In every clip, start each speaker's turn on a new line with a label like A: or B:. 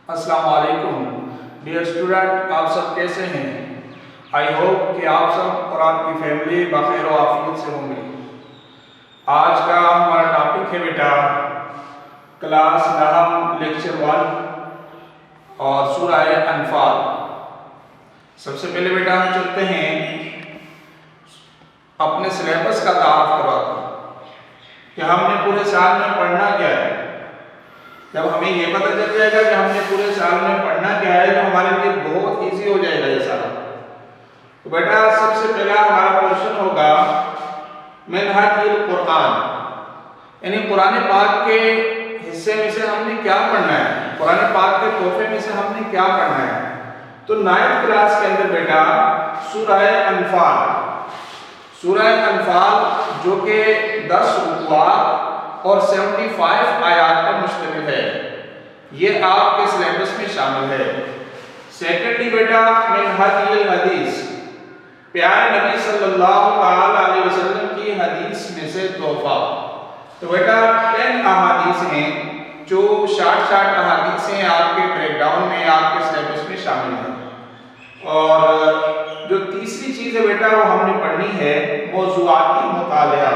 A: السلام علیکم dear student, آپ سب کیسے ہیں؟ آئی ہوپ کہ آپ سب اور آپ کی فیملی بخیر و عافیت سے ہوں گے۔ آج کا ہمارا ٹاپک ہے بیٹا کلاس 9 لیکچر 1 اور سورہ انفال۔ سب سے پہلے بیٹا ہم چلتے ہیں اپنے سلیبس کا تعارف کرواتے ہیں کہ ہم نے پورے سال میں پڑھنا کیا ہے۔ جب ہمیں یہ پتہ چل جائے گا کہ ہم نے پورے سال میں پڑھنا کیا ہے تو ہمارے لیے بہت ایزی ہو جائے گا یہ سارا۔ تو بیٹا سب سے پہلا ہمارا کوشچن ہوگا منہج القرآن، یعنی قرآن پاک کے حصے میں سے ہم نے کیا پڑھنا ہے، قرآن پاک کے تحفے میں سے ہم نے کیا پڑھنا ہے۔ تو 9th کلاس کے اندر بیٹا سورہ انفال جو کہ 10 رکوعات اور 75 آیات پر مشتمل ہے، یہ آپ کے سلیبس میں شامل ہے۔ سیکنڈلی بیٹا منہج الحدیث، پیارے نبی صلی اللہ علیہ وسلم کی حدیث میں سے تحفہ۔ تو بیٹا 10 احادیث ہیں جو شارٹ احادیث ہیں، آپ کے بریک ڈاؤن میں آپ کے سلیبس میں شامل ہیں۔ اور جو تیسری چیز ہے بیٹا وہ ہم نے پڑھنی ہے موضوعاتی مطالعہ۔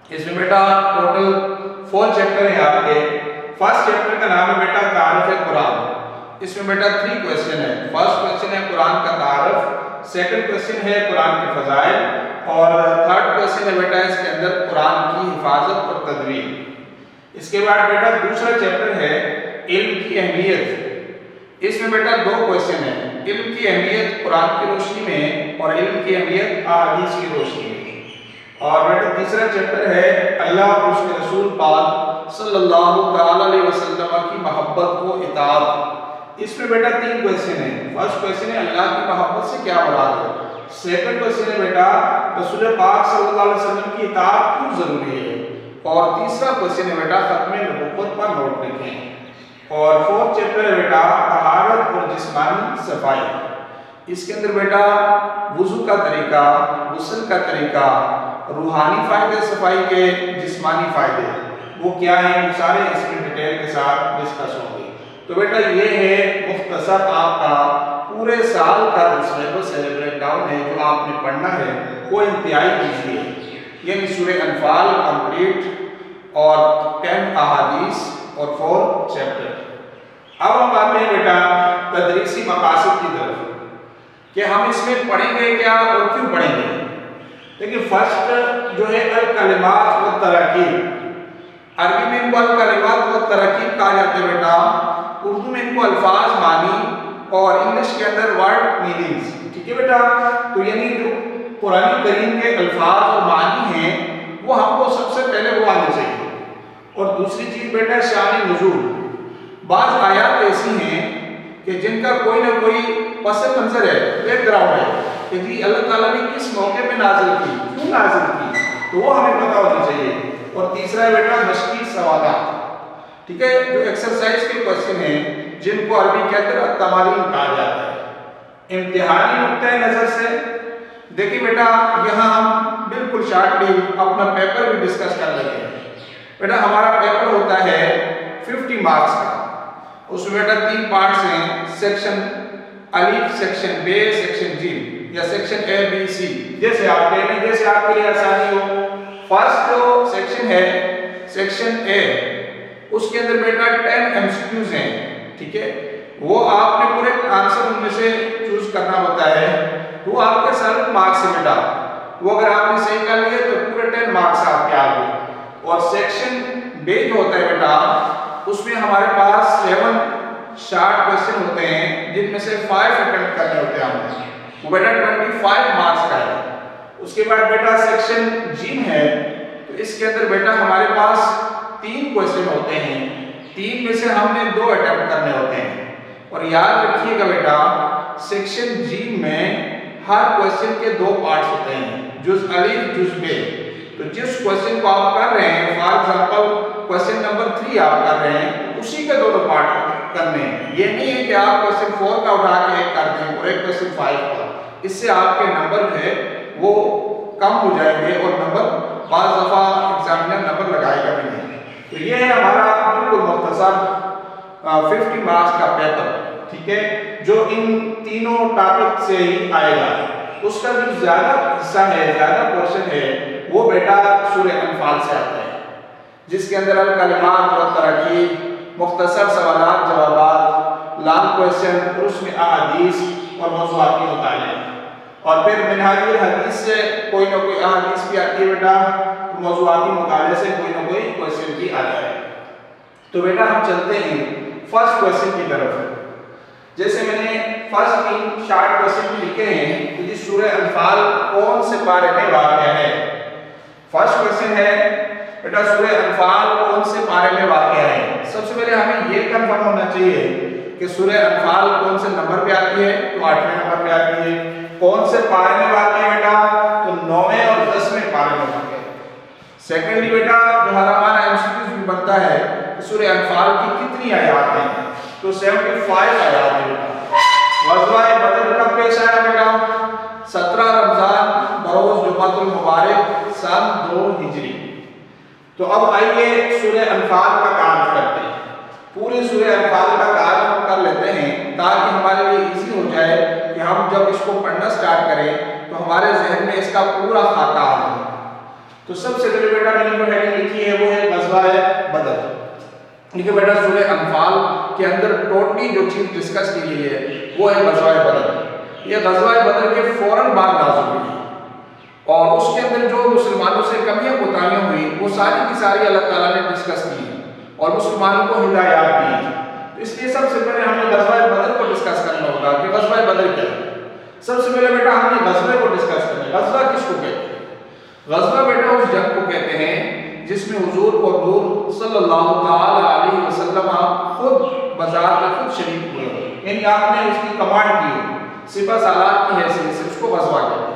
A: اس میں بیٹا ٹوٹل 4 چیپٹر ہیں آپ کے۔ فرسٹ چیپٹر کا نام ہے بیٹا تعارف قرآن۔ اس میں بیٹا 3 کویسچن ہے۔ فرسٹ کویسچن ہے قرآن کا تعارف، سیکنڈ کویسچن ہے قرآن کے فضائل، اور تھرڈ کویسچن ہے بیٹا اس کے اندر قرآن کی حفاظت اور تدوین۔ اس کے بعد بیٹا دوسرا چیپٹر ہے علم کی اہمیت۔ اس میں بیٹا 2 کویسچن ہیں، علم کی اہمیت قرآن کی روشنی میں اور علم کی اہمیت احادیث کی روشنی میں۔ اور بیٹا تیسرا چیپٹر ہے اللہ اور اس کے رسول پاک صلی اللہ علیہ وسلم کی محبت و اطاعت۔ اس میں بیٹا 3 کویسچن ہیں۔ فرسٹ کویسچن ہے اللہ کی محبت سے کیا مراد ہے، سیکنڈ کویسچن ہے بیٹا رسول پاک صلی اللہ علیہ وسلم کی اطاعت کیوں ضروری ہے، اور تیسرا کویسچن ہے بیٹا ختم نبوت پر نوٹ لکھیں۔ اور فورتھ چیپٹر ہے بیٹا طہارت اور جسمانی صفائی۔ اس کے اندر بیٹا وضو کا طریقہ، غسل کا طریقہ، روحانی فائدے صفائی کے، جسمانی فائدے وہ کیا ہیں، وہ سارے اس میں ڈیٹیل کے ساتھ ڈسکس ہوں گے۔ تو بیٹا یہ ہے مختصر آپ کا پورے سال کا سلیبس ہے، بریک ڈاؤن ہے جو آپ نے پڑھنا ہے، وہ انتہائی ایزی ہے۔ یعنی سورہ انفال کمپلیٹ اور 10 احادیث اور 4 چیپٹر۔ اب ہم آتے ہیں بیٹا تدریسی مقاصد کی طرف کہ ہم اس میں پڑھیں گے کیا اور کیوں پڑھیں گے۔ دیکھیں فرسٹ جو ہے الکلمات و تراکیب، عربی میں ان کو الکلمات و تراکیب کہا جاتا ہے بیٹا، اردو میں ان کو الفاظ، معنی، اور انگلش کے اندر ورڈ میننگز، ٹھیک ہے بیٹا۔ تو یعنی جو قرآن کریم کے الفاظ اور معنی ہیں وہ ہم کو سب سے پہلے وہ آنے چاہیے۔ اور دوسری چیز بیٹا شان نزول، بعض آیات ایسی ہیں کہ جن کا کوئی نہ کوئی پس منظر ہے، بیک گراؤنڈ ہے کہ جی اللہ تعالیٰ نے کس موقع پہ نازل کی، کیوں نازل کی، تو وہ ہمیں پتہ ہونی چاہیے۔ اور تیسرا ہے بیٹا مشقی سوالات، ٹھیک ہے، جو ایکسرسائز کے کویسچن ہیں جن کو عربی کے اندر التمارین کہا جاتا ہے۔ امتحانی نقطۂ نظر سے دیکھیں بیٹا یہاں ہم بالکل شارٹلی اپنا پیپر بھی ڈسکس کر لیتے ہیں۔ بیٹا ہمارا پیپر ہوتا ہے 50 مارکس کا، اس میں بیٹا 3 پارٹس ہیں، سیکشن الف، سیکشن بے، سیکشن جی، یا سیکشن اے بی سی، جیسے آپ کہہ لیں، جیسے آپ کے لیے آسانی ہو۔ فرسٹ جو سیکشن ہے سیکشن اے، اس کے اندر بیٹا 10 MCQs ہیں، ٹھیک ہے، وہ آپ نے پورے آنسر ان میں سے چوز کرنا ہوتا ہے، وہ آپ کے 7 مارکس سے بیٹا، وہ اگر آپ نے صحیح کر لیا تو پورے 10 مارکس آپ کے آ گئے۔ اور سیکشن بے جو ہوتا ہے بیٹا اس میں ہمارے پاس 7 شارٹ کویسچن ہوتے ہیں جن میں سے 5 اٹمپٹ کرنے ہوتے ہیں ہمیں، وہ بیٹا 25 مارکس کا ہے۔ اس کے بعد بیٹا سیکشن جیم ہے، تو اس کے اندر بیٹا ہمارے پاس 3 کویسچن ہوتے ہیں، 3 میں سے ہم نے 2 اٹمپٹ کرنے ہوتے ہیں۔ اور یاد رکھیے گا بیٹا سیکشن جیم میں ہر کویسچن کے 2 پارٹس ہوتے ہیں، جز الف، جز بے۔ تو جس کویسچن کو آپ کر رہے ہیں، فار ایگزامپل کویسچن نمبر 3 آپ کر رہے ہیں، اسی کے 2 پارٹ کرنے ہیں۔ یہ نہیں ہے کہ آپ کویسچن 4 کا اٹھا کے ایک کر دیں اور ایک کویسچن 5 کا، اس سے آپ کے نمبر جو ہے وہ کم ہو جائیں گے اور نمبر بعض دفعہ ایگزامینر نمبر لگائے گا بھی نہیں۔ تو یہ ہے ہمارا بالکل مختصر 50 مارکس کا پیپر، ٹھیک ہے، جو ان تینوں ٹاپک سے ہی آئے گا، اس کا جو زیادہ حصہ ہے، زیادہ پورشن ہے، وہ بیٹا سورہ انفال سے آتا ہے، جس کے اندر الکلمات و تراکیب، مختصر سوالات جوابات، لانگ کویسچن، اور اس میں احادیث اور موضوعاتی مطالعے، اور پھر منہاج الحدیث سے کوئی نہ کوئی احادیث بھی آتی ہے بیٹا، موضوعاتی مطالعے سے کوئی نہ کوئی کویسچن بھی آتا ہے۔ تو بیٹا ہم چلتے ہیں فرسٹ کویسچن کی طرف۔ جیسے میں نے فرسٹ 3 شارٹ کویسچن لکھے ہیں کہ جی سورہ انفال کون سے پارے میں واقع ہے۔ فرسٹ کویسچن ہے بیٹا سورہ انفال کون سے پارے میں واقع ہے۔ سب سے پہلے ہمیں یہ کنفرم ہونا چاہیے کہ سورہ انفال کون سے نمبر پہ آتی ہے، تو 8ویں نمبر پہ آتی ہے۔ کون سے پارے میں واقع ہے بیٹا، تو 9ویں اور 10ویں پارے میں واقع ہے۔ سیکنڈلی بیٹا جو ہمارا MCQ بھی بنتا ہے کہ سورہ انفال کی کتنی آیات ہیں، تو 75 آیات ہیں بیٹا۔ غزوہ بدر کب پیش آیا بیٹا، 17 رمضان بروز جمعۃ المبارک سن 2 ہجری۔ تو اب آئیے سورہ انفال کا تعارف کرتے ہیں۔ پوری سورہ انفال کا تعارف ہم کر لیتے ہیں تاکہ ہمارے لیے ایزی ہو جائے کہ ہم جب اس کو پڑھنا سٹارٹ کریں تو ہمارے ذہن میں اس کا پورا خاکہ آ جائے۔ تو سب سے پہلے بیٹا میں نے جو ہیڈنگ لکھی ہے وہ ہے غزوہ بدر۔ دیکھیے بیٹا سورہ انفال کے اندر ٹوٹلی جو چیز ڈسکس کی گئی ہے وہ ہے غزوہ بدر۔ یہ غزوہ بدر کے فوراً بعد نازل ہوئی اور اس کے اندر جو مسلمانوں سے کمیاں کوتاہیاں ہوئی وہ ساری کی ساری اللہ تعالیٰ نے ڈسکس کی اور مسلمانوں کو ہدایات دی۔ تو اس لیے سب سے پہلے ہمیں غزوہ بدر کو ڈسکس کرنا ہوگا کہ غزوہ بدر کیا ہے۔ سب سے پہلے بیٹا ہم نے غزوے کو ڈسکس کرنا ہے۔ غزوہ کس کو کہتے ہیں؟ غزوہ بیٹا اس جنگ کو کہتے ہیں جس میں حضور کو حضور صلی اللہ تعالی علیہ وسلم خود بذات خود شریک ہوئے، یعنی آپ نے اس کی کمانڈ کی، سپہ سالار کی حیثیت سے، اس کو غزوہ کہتے ہیں۔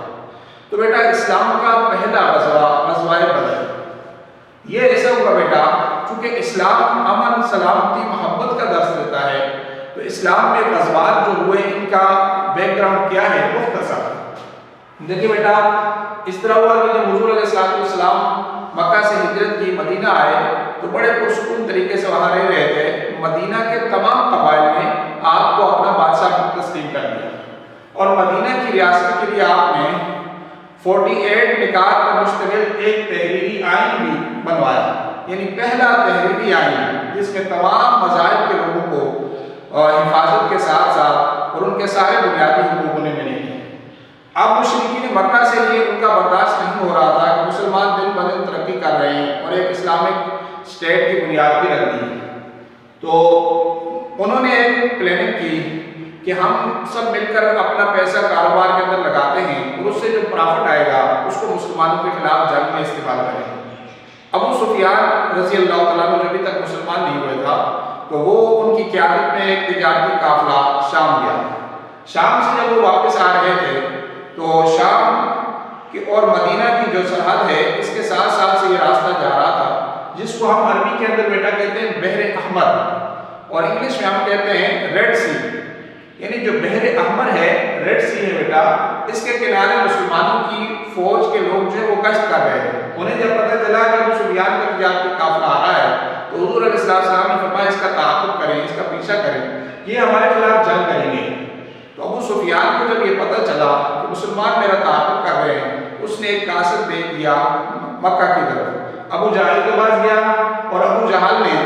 A: تو بیٹا اسلام کا پہلا غزوہ بدر یہ ایسا ہوا بیٹا چونکہ اسلام امن، سلامتی، محبت کا درس دیتا ہے، تو اسلام میں غزوات جو ہوئے ان کا بیک گراؤنڈ کیا ہے، مختصر دیکھیے بیٹا اس طرح ہوا کہ جب حضور علیہ السلام مکہ سے ہجرت کی مدینہ آئے تو بڑے پرسکون طریقے سے وہاں رہ رہے تھے۔ مدینہ کے تمام قبائل نے آپ کو اپنا بادشاہ تسلیم کر دیا اور مدینہ کی ریاست کے لیے آپ نے 48 نکات پر مشتمل ایک تحریری آئین بھی بنوایا، یعنی پہلا تحریری آئین جس میں تمام مذاہب کے لوگوں کو حفاظت کے ساتھ ساتھ اور ان کے سارے بنیادی حقوق انہیں ملیں گے۔ اب مشرکین مکہ سے یہ ان کا برداشت نہیں ہو رہا تھا کہ مسلمان دن بدن ترقی کر رہے ہیں اور ایک اسلامک اسٹیٹ کی بنیاد بھی رکھ دی، تو انہوں نے ایک پلاننگ کی کہ ہم سب مل کر اپنا پیسہ کاروبار کے اندر لگاتے ہیں اور اس سے جو پرافٹ آئے گا اس کو مسلمانوں کے خلاف جنگ میں استعمال کریں گے۔ ابو سفیان رضی اللہ تعالیٰ عنہ جو ابھی تک مسلمان نہیں ہوئے تھا تو وہ ان کی قیادت میں ایک تجارتی قافلہ شام گیا۔ شام سے جب وہ واپس آ رہے تھے تو شام کی اور مدینہ کی جو سرحد ہے اس کے ساتھ ساتھ سے یہ راستہ جا رہا تھا جس کو ہم عربی کے اندر بیٹا کہتے ہیں بحر احمر اور انگلش میں ہم کہتے ہیں ریڈ سی، یعنی جو بحر احمر ہے ریڈ سی ہے بیٹا، اس کے کنارے مسلمانوں کی فوج کے لوگ جو ہے وہ گشت کر رہے ہیں۔ انہیں جب پتہ چلا کہ ابو سفیان کا تجارتی قافلہ آ رہا ہے تو حضور علیہ السلام نے فرمایا اس کا تعاقب کریں، اس کا پیچھا کریں، یہ ہمارے خلاف جنگ کریں گے۔ تو ابو سفیان کو جب یہ پتہ چلا کہ مسلمان میرا تعاقب کر رہے ہیں، اس نے ایک قاصد بھیج دیا مکہ کی طرف، ابو جہل کے پاس گیا اور ابو جہل نے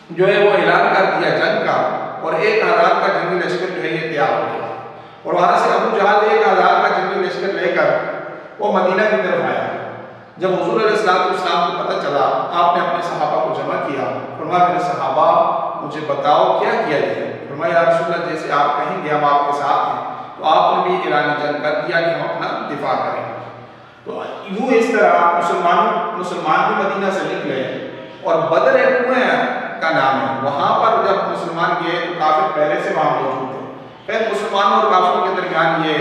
A: جو ہے وہ اعلان کر دیا جنگ کا اور 1000 کا جنگی لشکر جو ہے یہ تیار ہو گیا اور وہاں سے ابو جہل 1000 کا جنگی لشکر لے کر وہ مدینہ کی طرف آیا۔ جب حضور علیہ السلام کو پتہ چلا آپ نے اپنے صحابہ کو جمع کیا، فرمایا میرے صحابہ مجھے بتاؤ کیا کیا جائے؟ فرمایا یا رسول اللہ جیسے آپ کہیں گے ہم آپ کے ساتھ ہیں، تو آپ نے بھی اعلان جنگ کر دیا کہ ہم اپنا دفاع کریں۔ تو یوں اس طرح مسلمان بھی مدینہ سے نکلے اور بدر ایک کنواں کا نام ہے، وہاں پر جب مسلمان گئے تو کافر پہلے سے وہاں موجود تھے۔ پھر مسلمانوں اور کافروں کے درمیان یہ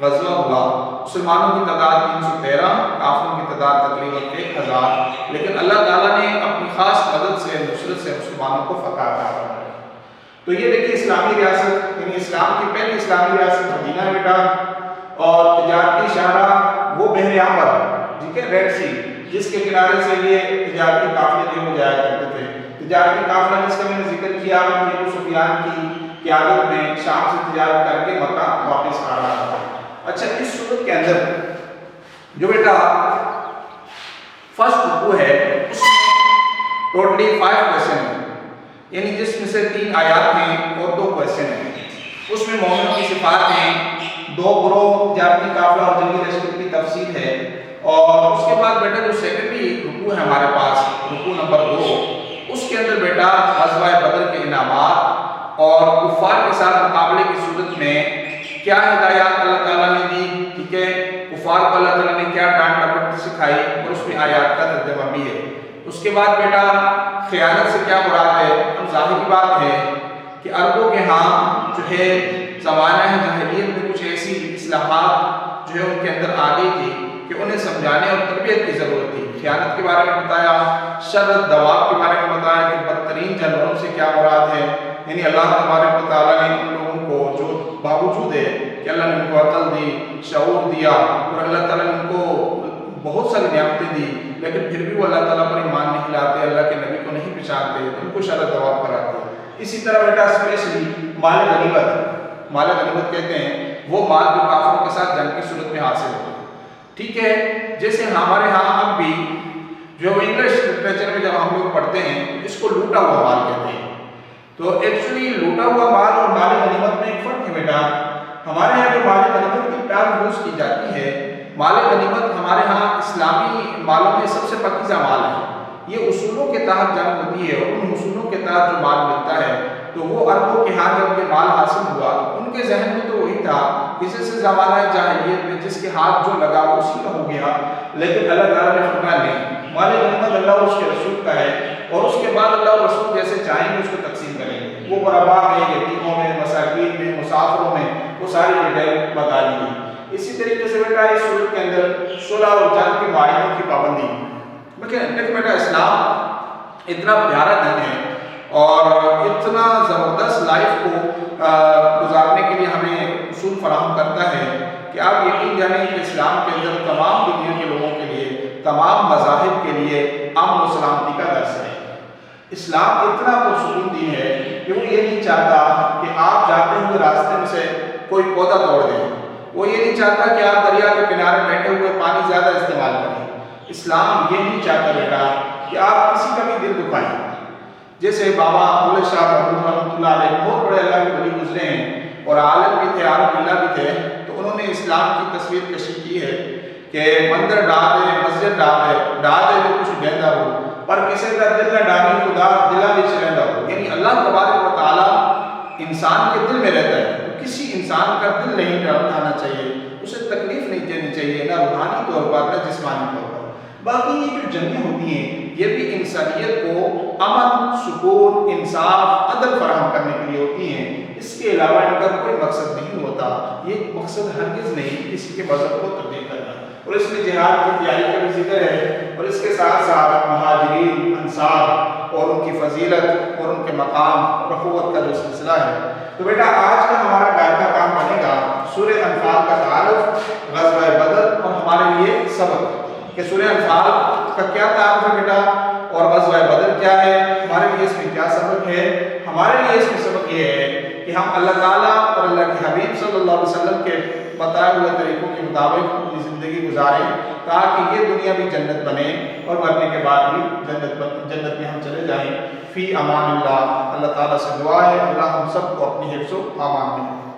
A: غزوہ ہوا، مسلمانوں کی تعداد 313، کافروں کی تعداد تقریباً 1000، لیکن اللہ تعالیٰ نے اپنی خاص مدد سے نصرت سے مسلمانوں کو فتح عطا فرمایا۔ تو یہ دیکھیے اسلامی ریاست، یعنی اسلام کی پہلی اسلامی ریاست مدینہ بیٹا، اور تجارتی شاہراہ وہ بحر احمر ٹھیک ہے ریڈ سی، جس کے کنارے سے یہ تجارتی قافلے جو جایا کرتے تھے۔ تجارتی قافلہ جس کا میں نے ذکر کیا کہ ابو سفیان کی قیادت میں شام سے تجارت کر کے مکہ واپس آ رہا تھا۔ اچھا اس صورت کے اندر جو بیٹا فرسٹ رکوع ہے اس میں ٹوٹلی 5 کویشچن ہیں، یعنی جس میں سے 3 آیات ہیں اور 2 کویشچن ہیں۔ اس میں مومنوں کی صفات ہیں، 2 گروہ، تجارتی قافلہ اور جنگی لشکر کی تفصیل ہے، اور اس کے بعد بیٹا جو سیکنڈری رکوع ہے ہمارے پاس رکوع نمبر 2، اس کے اندر بیٹا غزوہ بدر کے انعامات اور کفار کے ساتھ مقابلے کی صورت میں کیا ہدایات اللہ تعالیٰ نے دی، ٹھیک ہے، کفار کو اللہ تعالیٰ نے کیا ڈانٹ ڈپٹ سکھائی، اور اس میں آیات کا ترجمہ بھی ہے۔ اس کے بعد بیٹا خیانت سے کیا مراد ہے، ہم ظاہری بات ہے کہ عربوں کے ہاں جو ہے زمانہ جاہلیت میں کچھ ایسی اصلاحات جو ہے ان کے اندر آ گئی تھی کہ انہیں سمجھانے اور تربیت کی ضرورت تھی۔ خیانت کے بارے میں بتایا، شر دواب کے بارے میں بتایا کہ بدترین جانوروں سے کیا مراد ہے، یعنی اللہ تبارک و تعالیٰ نے ان لوگوں کو جو باوجود ہے کہ اللہ نے ان کو عقل دی، شعور دیا، اور اللہ تعالیٰ نے ان کو بہت ساری نعمتیں دی، لیکن پھر بھی وہ اللہ تعالیٰ پر ایمان نہیں لاتے، اللہ کے نبی کو نہیں پہچانتے، تو ان کو شر دواب کراتے ہیں۔ اسی طرح بیٹا اسپیشلی مال غنیمت کہتے ہیں وہ مال جو کافروں کے ساتھ جنگ کی صورت میں حاصل ہوتا ہے، ٹھیک ہے، جیسے ہمارے ہاں اب بھی جو انگلش لٹریچر میں جب ہم لوگ پڑھتے ہیں اس کو لوٹا ہوا مال کہتے ہیں۔ تو ایکچولی لوٹا ہوا مال اور مال غنیمت میں ایک فرق ہے بیٹا۔ ہمارے ہاں جو مال غنیمت کی ٹرم یوز کی جاتی ہے، مال غنیمت ہمارے ہاں اسلامی مالوں میں سب سے پاکیزہ مال ہے، یہ اصولوں کے تحت جنگ ہوتی ہے، اور ان اصولوں کے تحت جو مال ملتا ہے، تو وہ عربوں کے ہاں جب یہ مال حاصل ہوا ان کے ذہن میں تو وہی تھا کسی سے زمانہ جاہلیت میں جس کے ہاتھ جو لگا وہ اسی کا ہو گیا، لیکن اللہ تعالیٰ نے فرمایا نہیں، مال غنیمت اللہ اور اس کے رسول کا ہے، اور اس کے بعد اللہ اور رسول جیسے چاہیں گے اس کو تقسیم کریں گے، وہ غرباء میں، یتیموں میں، مساکین میں، مسافروں میں، وہ ساری ڈیٹیل بتا دی گئی۔ اسی طریقے سے بیٹا اس صورت کے اندر صلح اور جنگ کے معاہدوں کی پابندی، لیکن بیٹا اسلام اتنا پیارا دین ہے اور اتنا زبردست لائف کو گزارنے کے لیے ہمیں اصول فراہم کرتا ہے کہ آپ یقین جانیں کہ اسلام کے اندر تمام دنیا کے لوگوں کے لیے، تمام مذاہب کے لیے امن و سلامتی کا درس ہے۔ اسلام اتنا پرسکون دین ہے کہ وہ یہ نہیں چاہتا کہ آپ جاتے ہوئے راستے میں سے کوئی پودا توڑ دیں، وہ یہ نہیں چاہتا کہ آپ دریا کے کنارے بیٹھے ہوئے پانی زیادہ استعمال کریں۔ اسلام یہ نہیں چاہتا بیٹا کہ آپ کسی کا بھی دل دکھائیں۔ جیسے بابا بولے شاہ محمود رحمۃ اللہ علیہ بہت بڑے اللہ کے ولی گزرے ہیں اور عالم بھی تھے، عالم باللہ بھی تھے، تو انہوں نے اسلام کی تصویر کشی کی ہے کہ مندر ڈھا دے، مسجد ڈھا دے جو کچھ دیندہ ہو، پر کسی کا دل نہ ڈامی خدا دلا بھی چلندہ ہو، یعنی اللہ تبارک و تعالیٰ انسان کے دل میں رہتا ہے، تو کسی انسان کا دل نہیں ڈھانا چاہیے، اسے تکلیف نہیں دینی چاہیے، نہ روحانی طور پر نہ جسمانی طور پر۔ باقی یہ جو جنگیں ہوتی ہیں یہ بھی انسانیت کو امن، سکون، انصاف، عدل فراہم کرنے کے لیے ہوتی ہیں، اس کے علاوہ ان کا کوئی مقصد نہیں ہوتا، یہ مقصد ہرگز نہیں کسی کے مذہب کو تبدیل کرنا۔ اور اس میں جہاد کی تیاری کا بھی ذکر ہے، اور اس کے ساتھ ساتھ مہاجرین، انصار اور ان کی فضیلت اور ان کے مقام اور اخوت کا جو سلسلہ ہے۔ تو بیٹا آج کا ہمارا گائے کا کام بنے گا سورہ انفال کا تعارف، غزوہ بدر اور ہمارے لیے سبق کہ سورہ انفال کا کیا تعارف ہے بیٹا، اور غزوہ بدر کیا ہے، ہمارے لیے اس میں کیا سبق ہے۔ ہمارے لیے اس میں سبق یہ ہے کہ ہم اللہ تعالیٰ اور اللہ کے حبیب صلی اللہ علیہ وسلم کے بتائے ہوئے طریقوں کے مطابق اپنی زندگی گزاریں تاکہ یہ دنیا بھی جنت بنے اور مرنے کے بعد بھی جنت میں ہم چلے جائیں۔ فی امان اللہ، اللہ تعالیٰ سے دعا ہے اللہ ہم سب کو اپنی حفظ و امان میں